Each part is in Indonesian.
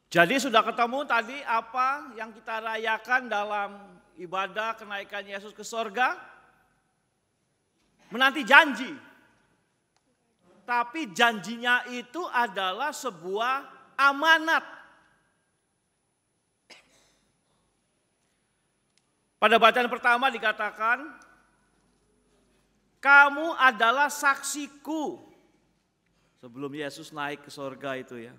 Jadi sudah ketemu tadi apa yang kita rayakan dalam ibadah kenaikan Yesus ke sorga? Menanti janji. Tapi janjinya itu adalah sebuah amanat. Pada bacaan pertama dikatakan, kamu adalah saksiku. Sebelum Yesus naik ke sorga itu ya.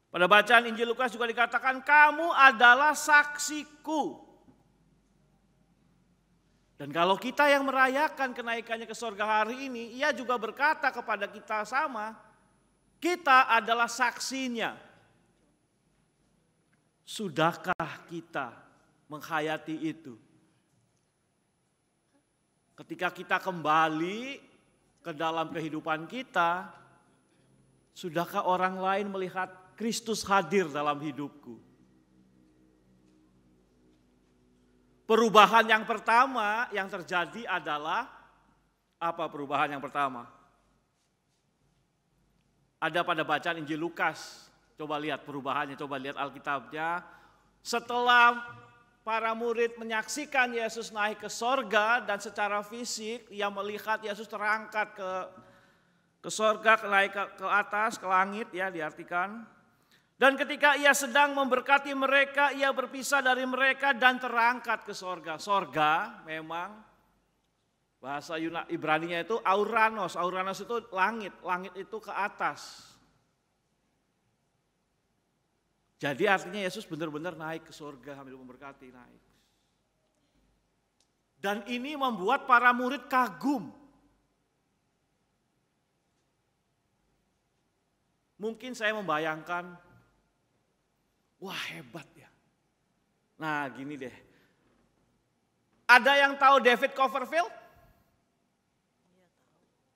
Pada bacaan Injil Lukas juga dikatakan, kamu adalah saksiku. Dan kalau kita yang merayakan kenaikannya ke sorga hari ini, ia juga berkata kepada kita sama, kita adalah saksinya. Sudahkah kita menghayati itu? Ketika kita kembali ke dalam kehidupan kita, sudahkah orang lain melihat Kristus hadir dalam hidupku? Perubahan yang pertama yang terjadi adalah apa perubahan yang pertama? Ada pada bacaan Injil Lukas. Coba lihat perubahannya, coba lihat Alkitabnya. Setelah para murid menyaksikan Yesus naik ke sorga dan secara fisik ia melihat Yesus terangkat ke sorga, naik ke atas, ke langit ya diartikan. Dan ketika ia sedang memberkati mereka, ia berpisah dari mereka dan terangkat ke sorga. Sorga memang bahasa Ibraninya itu auranos. Auranos itu langit, langit itu ke atas. Jadi artinya Yesus benar-benar naik ke sorga sambil memberkati naik. Dan ini membuat para murid kagum. Mungkin saya membayangkan, wah hebat ya. Nah gini deh. Ada yang tahu David Copperfield?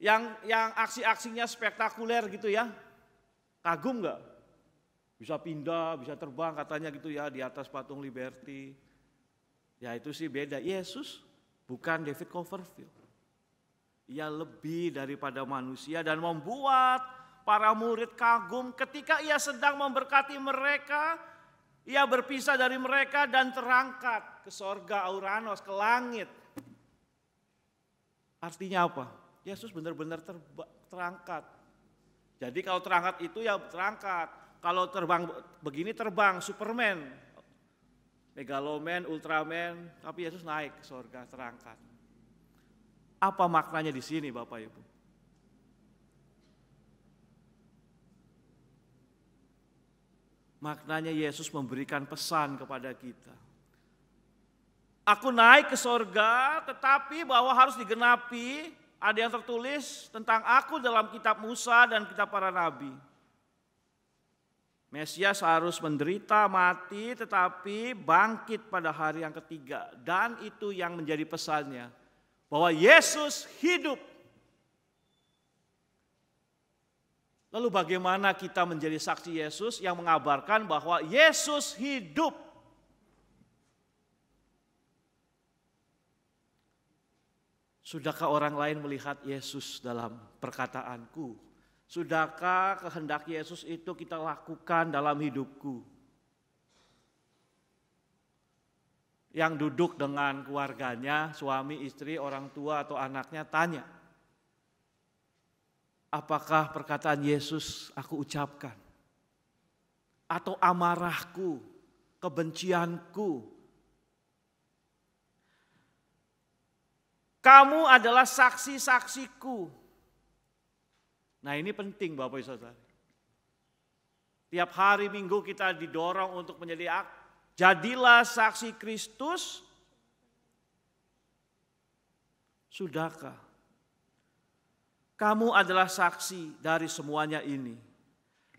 Yang aksi-aksinya spektakuler gitu ya. Kagum nggak? Bisa pindah, bisa terbang katanya gitu ya di atas patung Liberty. Ya itu sih beda. Yesus bukan David Copperfield. Ia lebih daripada manusia dan membuat para murid kagum ketika ia sedang memberkati mereka. Ia berpisah dari mereka dan terangkat ke sorga auranos, ke langit. Artinya apa? Yesus benar-benar terangkat. Jadi kalau terangkat itu ya terangkat. Kalau terbang begini terbang, Superman, Megaloman, Ultraman, tapi Yesus naik ke sorga, terangkat. Apa maknanya di sini Bapak Ibu? Maknanya Yesus memberikan pesan kepada kita. Aku naik ke sorga, tetapi bahwa harus digenapi, ada yang tertulis tentang aku dalam kitab Musa dan kitab para nabi. Mesias harus menderita, mati, tetapi bangkit pada hari yang ketiga. Dan itu yang menjadi pesannya, bahwa Yesus hidup. Lalu bagaimana kita menjadi saksi Yesus yang mengabarkan bahwa Yesus hidup? Sudahkah orang lain melihat Yesus dalam perkataanku? Sudahkah kehendak Yesus itu kita lakukan dalam hidupku? Yang duduk dengan keluarganya, suami, istri, orang tua atau anaknya tanya, apakah perkataan Yesus aku ucapkan? Atau amarahku, kebencianku? Kamu adalah saksi-saksiku. Nah ini penting Bapak Ibu Saudara. Tiap hari Minggu kita didorong untuk menjadi jadilah saksi Kristus. Sudahkah? Kamu adalah saksi dari semuanya ini.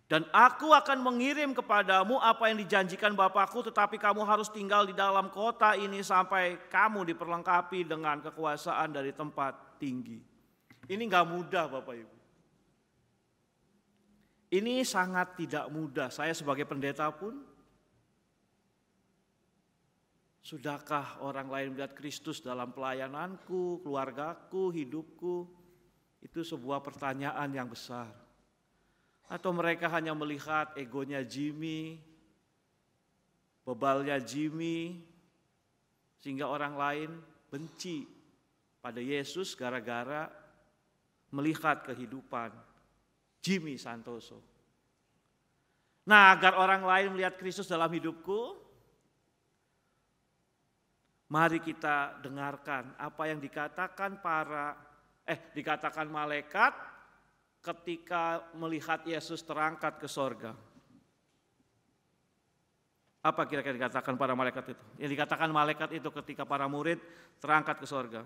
Dan aku akan mengirim kepadamu apa yang dijanjikan Bapakku, tetapi kamu harus tinggal di dalam kota ini sampai kamu diperlengkapi dengan kekuasaan dari tempat tinggi. Ini enggak mudah Bapak Ibu. Ini sangat tidak mudah. Saya sebagai pendeta pun, sudahkah orang lain melihat Kristus dalam pelayananku, keluargaku, hidupku? Itu sebuah pertanyaan yang besar. Atau mereka hanya melihat egonya Jimmy, bebalnya Jimmy, sehingga orang lain benci pada Yesus gara-gara melihat kehidupan Jimmy Santoso. Nah, agar orang lain melihat Kristus dalam hidupku, mari kita dengarkan apa yang dikatakan dikatakan malaikat ketika melihat Yesus terangkat ke sorga. Apa kira-kira dikatakan para malaikat itu? Yang dikatakan malaikat itu ketika para murid terangkat ke sorga.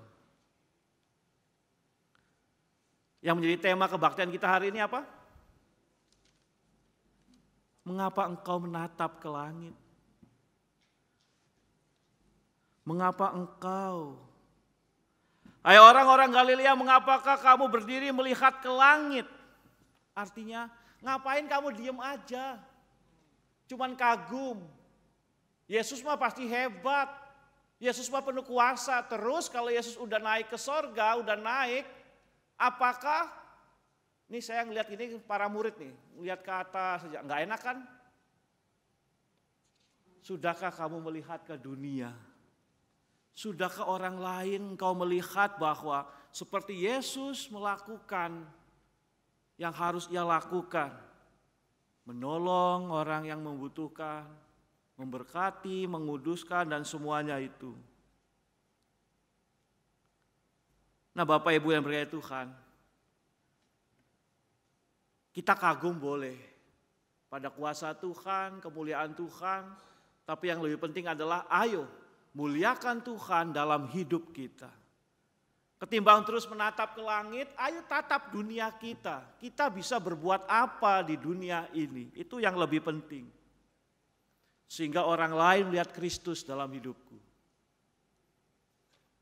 Yang menjadi tema kebaktian kita hari ini apa? Mengapa engkau menatap ke langit? Mengapa engkau? Hai orang-orang Galilea, mengapakah kamu berdiri melihat ke langit? Artinya, ngapain kamu diem aja? Cuman kagum. Yesus mah pasti hebat. Yesus mah penuh kuasa. Terus kalau Yesus udah naik ke sorga, udah naik, apakah, nih saya ngeliat ini para murid nih, ngeliat ke atas saja, nggak enak kan? Sudahkah kamu melihat ke dunia? Sudahkah orang lain kau melihat bahwa seperti Yesus melakukan yang harus ia lakukan? Menolong orang yang membutuhkan, memberkati, menguduskan, dan semuanya itu. Nah Bapak Ibu yang berkata Tuhan, kita kagum boleh pada kuasa Tuhan, kemuliaan Tuhan, tapi yang lebih penting adalah ayo muliakan Tuhan dalam hidup kita. Ketimbang terus menatap ke langit, ayo tatap dunia kita. Kita bisa berbuat apa di dunia ini, itu yang lebih penting. Sehingga orang lain melihat Kristus dalam hidupku.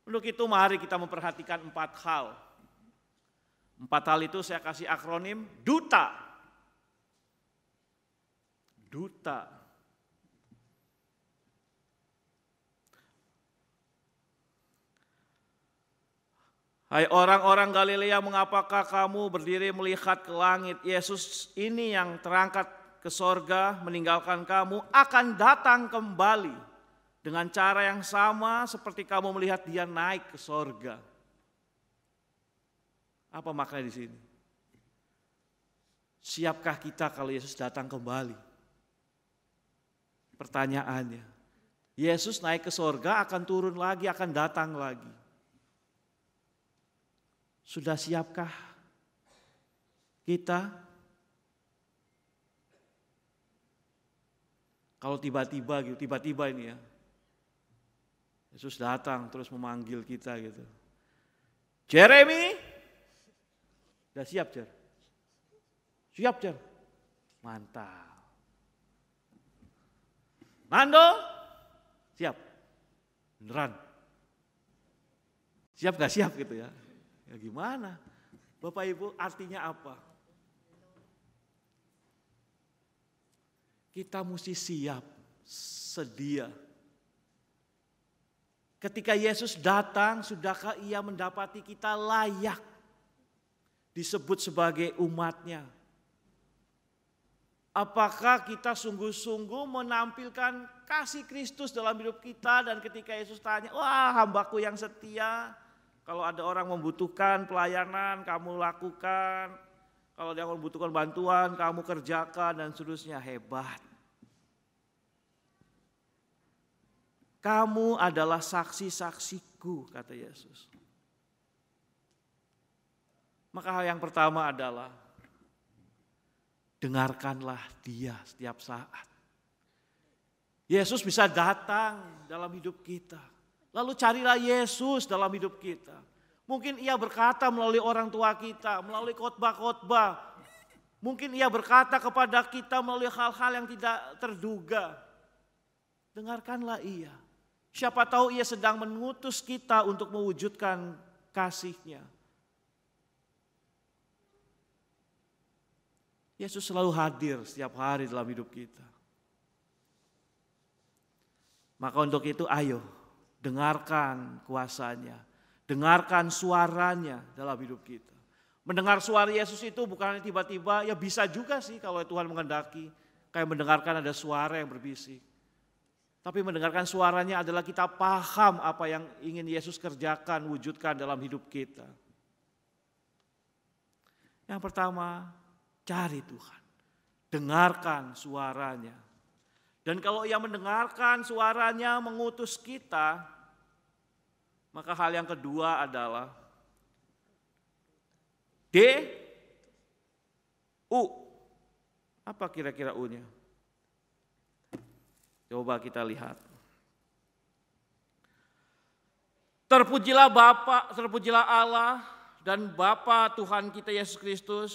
Untuk itu mari kita memperhatikan 4 hal. 4 hal itu saya kasih akronim DUTA. DUTA. Hai orang-orang Galilea, mengapakah kamu berdiri melihat ke langit? Yesus ini yang terangkat ke sorga meninggalkan kamu akan datang kembali dengan cara yang sama seperti kamu melihat dia naik ke sorga. Apa maknanya di sini? Siapkah kita kalau Yesus datang kembali? Pertanyaannya, Yesus naik ke sorga akan turun lagi, akan datang lagi. Sudah siapkah kita? Kalau tiba-tiba ini ya, Yesus datang terus memanggil kita gitu. Jeremy, udah siap Jer? Siap Jer? Mantap. Nando, siap? Beneran? Siap gak siap gitu ya? Ya gimana? Bapak Ibu artinya apa? Kita mesti siap, sedia. Ketika Yesus datang, sudahkah ia mendapati kita layak disebut sebagai umatnya? Apakah kita sungguh-sungguh menampilkan kasih Kristus dalam hidup kita, dan ketika Yesus tanya, wah hambaku yang setia, kalau ada orang membutuhkan pelayanan kamu lakukan, kalau dia membutuhkan bantuan kamu kerjakan, dan seterusnya. Hebat. Kamu adalah saksi-saksiku, kata Yesus. Maka hal yang pertama adalah dengarkanlah dia setiap saat. Yesus bisa datang dalam hidup kita. Lalu carilah Yesus dalam hidup kita. Mungkin ia berkata melalui orang tua kita, melalui khotbah-khotbah. Mungkin ia berkata kepada kita melalui hal-hal yang tidak terduga. Dengarkanlah ia. Siapa tahu ia sedang mengutus kita untuk mewujudkan kasih-Nya. Yesus selalu hadir setiap hari dalam hidup kita. Maka untuk itu ayo dengarkan kuasa-Nya. Dengarkan suaranya dalam hidup kita. Mendengar suara Yesus itu bukan tiba-tiba, ya bisa juga sih kalau Tuhan menghendaki. Kayak mendengarkan ada suara yang berbisik. Tapi mendengarkan suaranya adalah kita paham apa yang ingin Yesus kerjakan, wujudkan dalam hidup kita. Yang pertama, cari Tuhan. Dengarkan suaranya. Dan kalau ia mendengarkan suaranya mengutus kita, maka hal yang kedua adalah U. Apa kira-kira U-nya? Coba kita lihat. Terpujilah Bapa, terpujilah Allah dan Bapa Tuhan kita Yesus Kristus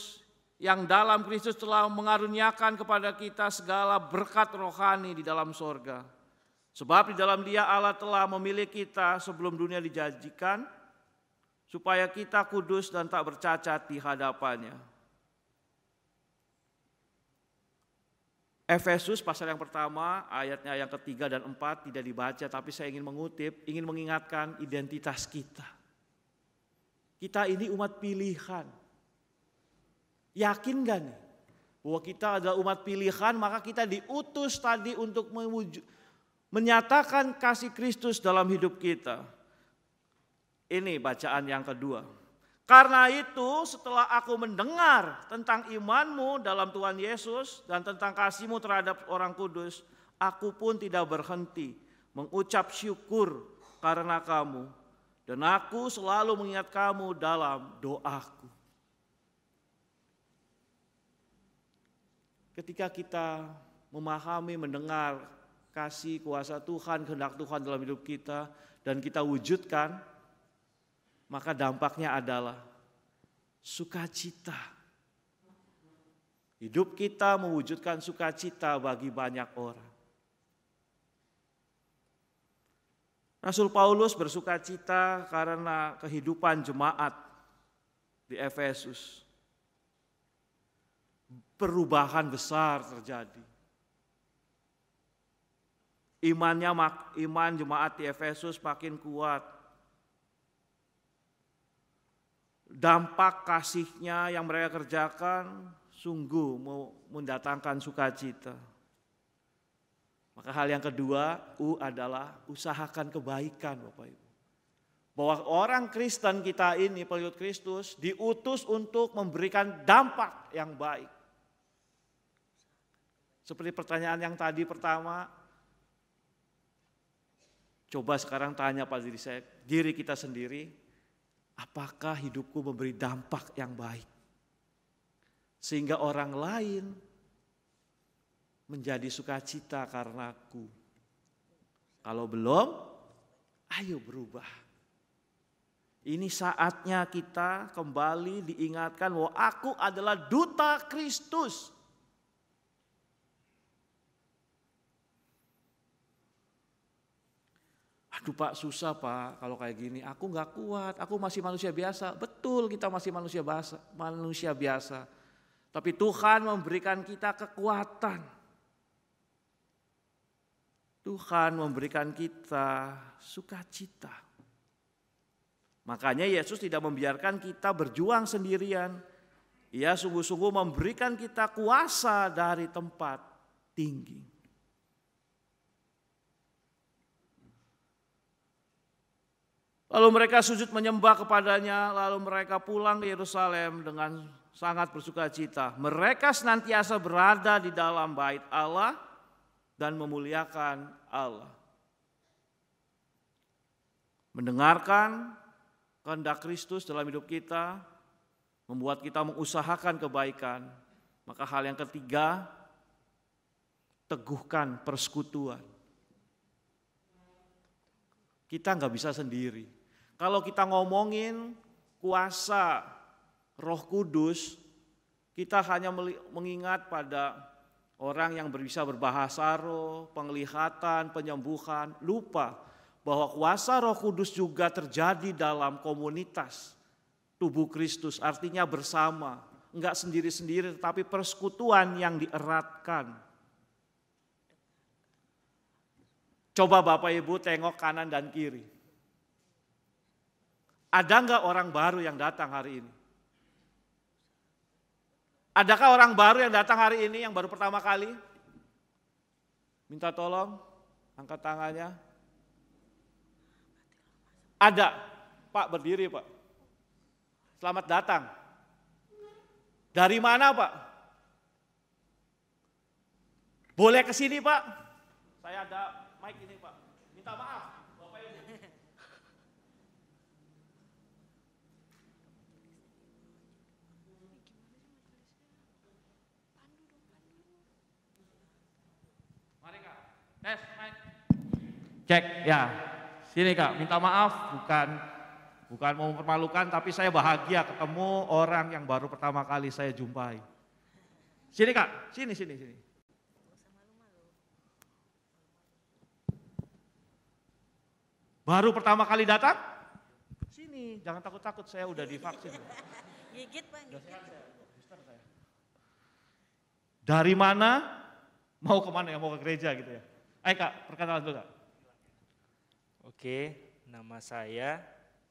yang dalam Kristus telah mengaruniakan kepada kita segala berkat rohani di dalam sorga. Sebab di dalam Dia Allah telah memilih kita sebelum dunia dijanjikan, supaya kita kudus dan tak bercacat di hadapannya. Efesus pasal yang pertama, ayatnya yang ketiga dan 4 tidak dibaca, tapi saya ingin mengutip, ingin mengingatkan identitas kita. Kita ini umat pilihan. Yakin gak nih bahwa kita adalah umat pilihan, maka kita diutus tadi untuk menyatakan kasih Kristus dalam hidup kita. Ini bacaan yang kedua. Karena itu setelah aku mendengar tentang imanmu dalam Tuhan Yesus dan tentang kasihmu terhadap orang kudus, aku pun tidak berhenti mengucap syukur karena kamu. Dan aku selalu mengingat kamu dalam doaku. Ketika kita memahami, mendengar kasih kuasa Tuhan, kehendak Tuhan dalam hidup kita, dan kita wujudkan, maka dampaknya adalah sukacita. Hidup kita mewujudkan sukacita bagi banyak orang. Rasul Paulus bersukacita karena kehidupan jemaat di Efesus. Perubahan besar terjadi. Iman jemaat di Efesus makin kuat. Dampak kasihnya yang mereka kerjakan sungguh mendatangkan sukacita. Maka hal yang kedua, U adalah usahakan kebaikan Bapak Ibu. Bahwa orang Kristen kita ini, pengikut Kristus, diutus untuk memberikan dampak yang baik. Seperti pertanyaan yang tadi pertama, coba sekarang tanya pada diri kita sendiri, apakah hidupku memberi dampak yang baik? Sehingga orang lain menjadi sukacita karena aku. Kalau belum, ayo berubah. Ini saatnya kita kembali diingatkan bahwa aku adalah duta Kristus. Aduh Pak, susah Pak kalau kayak gini, aku gak kuat, aku masih manusia biasa. Betul, kita masih manusia biasa. Tapi Tuhan memberikan kita kekuatan. Tuhan memberikan kita sukacita. Makanya Yesus tidak membiarkan kita berjuang sendirian. Ia sungguh-sungguh memberikan kita kuasa dari tempat tinggi. Lalu mereka sujud menyembah kepadanya, lalu mereka pulang ke Yerusalem dengan sangat bersukacita. Mereka senantiasa berada di dalam bait Allah dan memuliakan Allah. Mendengarkan kehendak Kristus dalam hidup kita, membuat kita mengusahakan kebaikan. Maka hal yang ketiga, teguhkan persekutuan. Kita nggak bisa sendiri. Kalau kita ngomongin kuasa Roh Kudus, kita hanya mengingat pada orang yang bisa berbahasa roh, penglihatan, penyembuhan, lupa bahwa kuasa Roh Kudus juga terjadi dalam komunitas tubuh Kristus, artinya bersama, enggak sendiri-sendiri tetapi persekutuan yang dieratkan. Coba Bapak Ibu tengok kanan dan kiri. Ada enggak orang baru yang datang hari ini? Adakah orang baru yang datang hari ini yang baru pertama kali? Minta tolong, Angkat tangannya. Ada. Pak, berdiri Pak. Selamat datang. Dari mana Pak? Boleh ke sini Pak? Saya ada mic ini Pak. Minta maaf Bapak Ibu. Mari Kak. Tes mic. Cek ya. Sini Kak, minta maaf bukan mau mempermalukan, tapi saya bahagia ketemu orang yang baru pertama kali saya jumpai. Sini Kak, sini. Baru pertama kali datang? Sini, jangan takut-takut, saya udah divaksin. Gigit Pak, gigit. Dari mana? Mau kemana ya? Mau ke gereja gitu ya? Ayo Kak, perkenalan dulu Kak. Oke, nama saya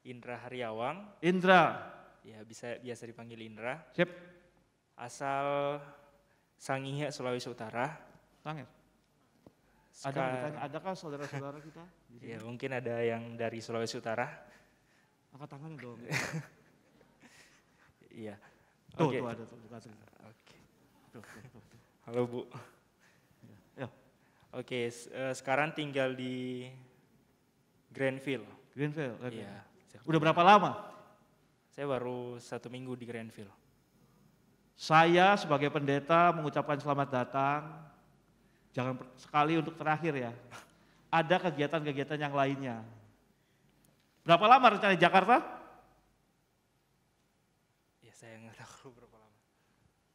Indra Haryawang. Indra. Ya, biasa dipanggil Indra. Sip. Asal Sangihe, Sulawesi Utara. Sangir. Ada ditanya, adakah saudara-saudara kita? Ya, mungkin ada yang dari Sulawesi Utara. Angkat tangannya dong. Iya. Tuh, Oke. tuh ada tuh. Oke. Tuh. Halo Bu. Ya. Oke, sekarang tinggal di Granville. Greenfield. Okay. Iya. Udah berapa lama? Saya baru 1 minggu di Granville. Saya sebagai pendeta mengucapkan selamat datang. Jangan sekali untuk terakhir ya. Ada kegiatan-kegiatan yang lainnya. Berapa lama rencana di Jakarta? Ya, saya nggak tahu berapa lama.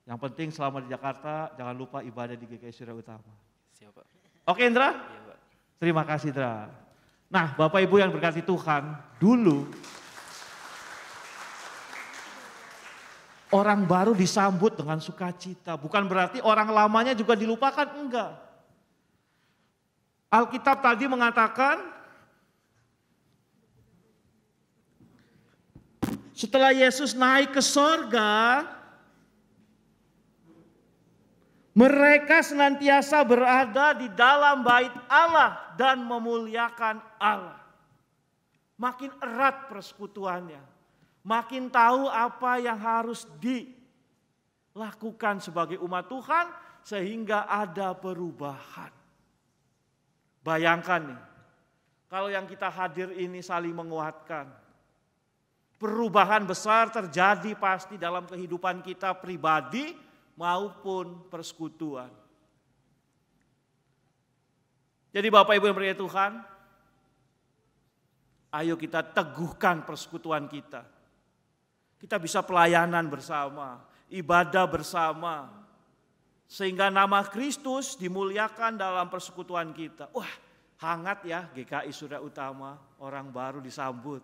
Yang penting selama di Jakarta jangan lupa ibadah di GKI Surya Utama. Siapa? Oke Indra? Iya Pak. Terima kasih Indra. Nah Bapak Ibu yang berkati Tuhan, dulu orang baru disambut dengan sukacita. Bukan berarti orang lamanya juga dilupakan, enggak. Alkitab tadi mengatakan, setelah Yesus naik ke sorga, mereka senantiasa berada di dalam bait Allah dan memuliakan Allah. Makin erat persekutuannya, makin tahu apa yang harus dilakukan sebagai umat Tuhan sehingga ada perubahan. Bayangkan nih, kalau yang kita hadir ini saling menguatkan. Perubahan besar terjadi pasti dalam kehidupan kita pribadi maupun persekutuan. Jadi Bapak Ibu yang berkati Tuhan, ayo kita teguhkan persekutuan kita. Kita bisa pelayanan bersama, ibadah bersama, sehingga nama Kristus dimuliakan dalam persekutuan kita. Wah, hangat ya GKI Surya Utama, orang baru disambut.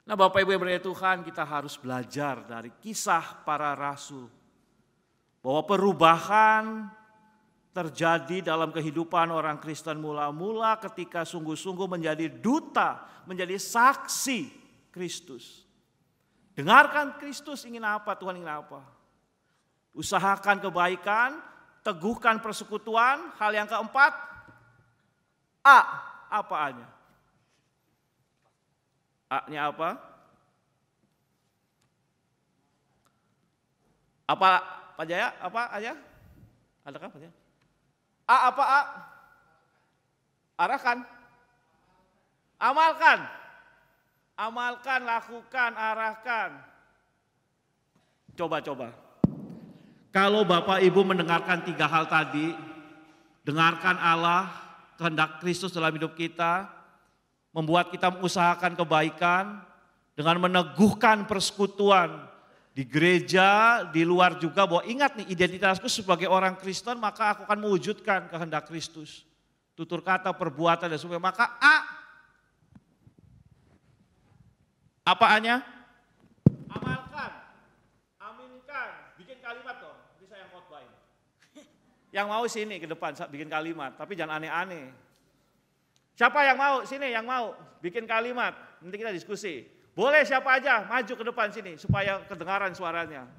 Nah Bapak Ibu yang berkati Tuhan, kita harus belajar dari kisah para rasul. Bahwa perubahan terjadi dalam kehidupan orang Kristen mula-mula ketika sungguh-sungguh menjadi duta, menjadi saksi Kristus. Dengarkan Kristus ingin apa, Tuhan ingin apa. Usahakan kebaikan, teguhkan persekutuan. Hal yang keempat, apa A-nya? A-nya apa? Apa Pak Jaya? Apa aja? Adakah Pak Jaya? Apa A? Arahkan. Amalkan. Amalkan, lakukan, arahkan. Coba. Kalau Bapak Ibu mendengarkan 3 hal tadi, dengarkan Allah, kehendak Kristus dalam hidup kita, membuat kita mengusahakan kebaikan, dengan meneguhkan persekutuan di gereja, di luar juga, bahwa ingat nih identitasku sebagai orang Kristen, maka aku akan mewujudkan kehendak Kristus. Tutur kata, perbuatan dan sebagainya. Maka apa A-nya? Amalkan, aminkan, bikin kalimat dong, bisa yang khotbahin. Yang mau sini ke depan bikin kalimat, tapi jangan aneh-aneh. Siapa yang mau? Sini yang mau bikin kalimat, nanti kita diskusi. Boleh siapa aja maju ke depan sini supaya kedengaran suaranya.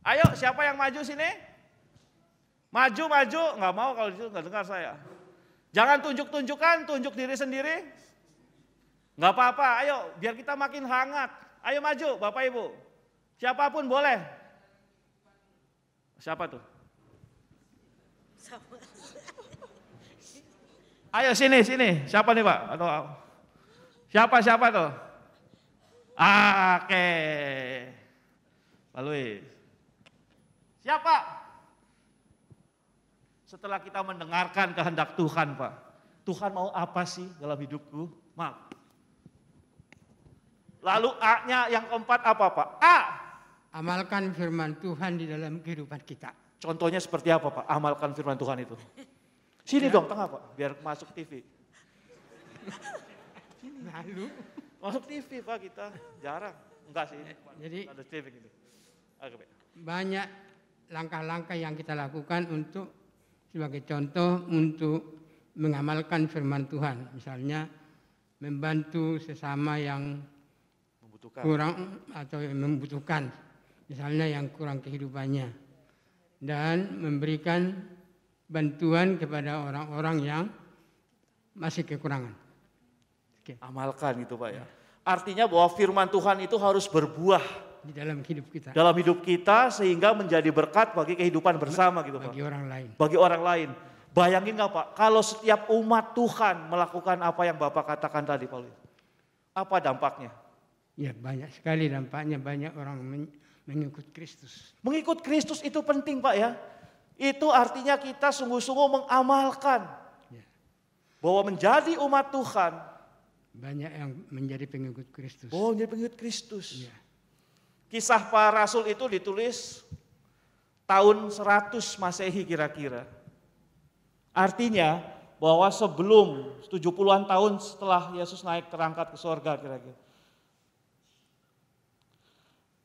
Ayo siapa yang maju sini? Maju, nggak mau kalau itu nggak dengar saya. Jangan tunjuk-tunjukkan, tunjuk diri sendiri. Nggak apa-apa, ayo biar kita makin hangat. Ayo maju Bapak Ibu. Siapapun boleh. Siapa tuh? Sama. Ayo sini. Siapa nih Pak? Atau siapa tuh? Oke. Pak Luis. Siapa? Setelah kita mendengarkan kehendak Tuhan Pak. Tuhan mau apa sih dalam hidupku? Maaf. Lalu A-nya yang keempat apa Pak? A. Amalkan firman Tuhan di dalam kehidupan kita. Contohnya seperti apa Pak? Amalkan firman Tuhan itu. Sini dong tengah Pak, biar masuk TV. Lalu, Masuk TV Pak kita, jarang. Enggak sih, jadi ada TV gini. Oke, Pak. banyak langkah-langkah yang kita lakukan untuk sebagai contoh untuk mengamalkan firman Tuhan. Misalnya membantu sesama yang Membutuhkan. kurang atau yang membutuhkan. Misalnya yang kurang kehidupannya. Dan memberikan bantuan kepada orang-orang yang masih kekurangan. Oke. Amalkan gitu Pak ya. Artinya bahwa firman Tuhan itu harus berbuah Di dalam hidup kita. dalam hidup kita sehingga menjadi berkat bagi kehidupan bersama gitu Pak. Bagi orang lain. Bagi orang lain. Bayangin nggak Pak, kalau setiap umat Tuhan melakukan apa yang Bapak katakan tadi Pak Luis. Apa dampaknya? Ya banyak sekali dampaknya, banyak orang mengikut Kristus. Mengikut Kristus itu penting Pak ya. Itu artinya kita sungguh-sungguh mengamalkan Ya. bahwa menjadi umat Tuhan, Banyak yang menjadi pengikut Kristus. bahwa menjadi pengikut Kristus. Ya. Kisah para rasul itu ditulis tahun 100 Masehi kira-kira. Artinya bahwa sebelum 70-an tahun setelah Yesus naik terangkat ke sorga kira-kira.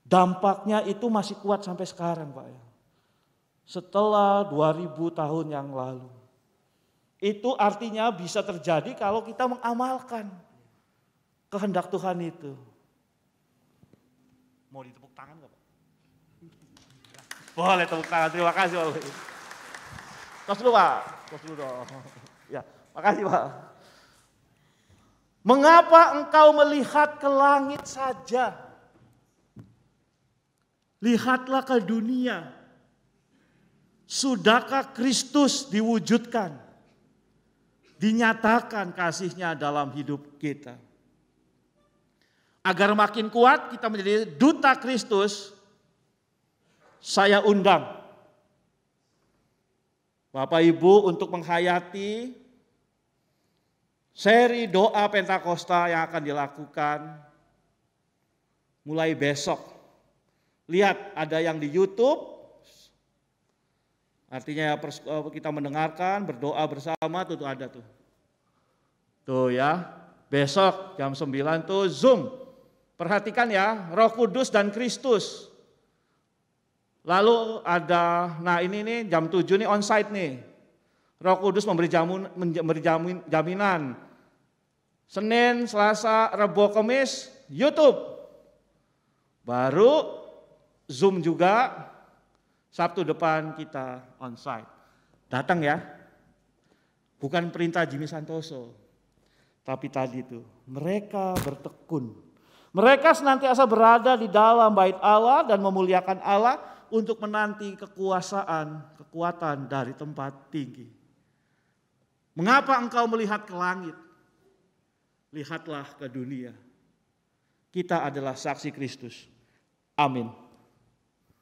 Dampaknya itu masih kuat sampai sekarang Pak ya. Setelah 2000 tahun yang lalu. Itu artinya bisa terjadi kalau kita mengamalkan kehendak Tuhan itu. Mau ditepuk tangan gak Pak? Boleh tepuk tangan, terima kasih Pak. Tos dulu Pak, tos dulu dong. Ya, makasih Pak. Mengapa engkau melihat ke langit saja? Lihatlah ke dunia. Sudahkah Kristus diwujudkan? Dinyatakan kasih-Nya dalam hidup kita. Agar makin kuat kita menjadi duta Kristus, saya undang Bapak Ibu untuk menghayati seri doa Pentakosta yang akan dilakukan mulai besok. Lihat ada yang di YouTube. Artinya kita mendengarkan, berdoa bersama tuh ada tuh. Tuh ya, besok jam 9 tuh Zoom. Perhatikan ya, Roh Kudus dan Kristus. Lalu ada, nah ini nih jam 7 nih onsite nih. Roh Kudus memberi jaminan. Senin, Selasa, Rabu, Kamis, YouTube. Baru Zoom juga. Sabtu depan kita onsite. Datang ya. Bukan perintah Jimmy Santoso. Tapi tadi itu mereka bertekun. Mereka senantiasa berada di dalam bait Allah dan memuliakan Allah untuk menanti kekuatan dari tempat tinggi. Mengapa engkau melihat ke langit? Lihatlah ke dunia. Kita adalah saksi Kristus. Amin.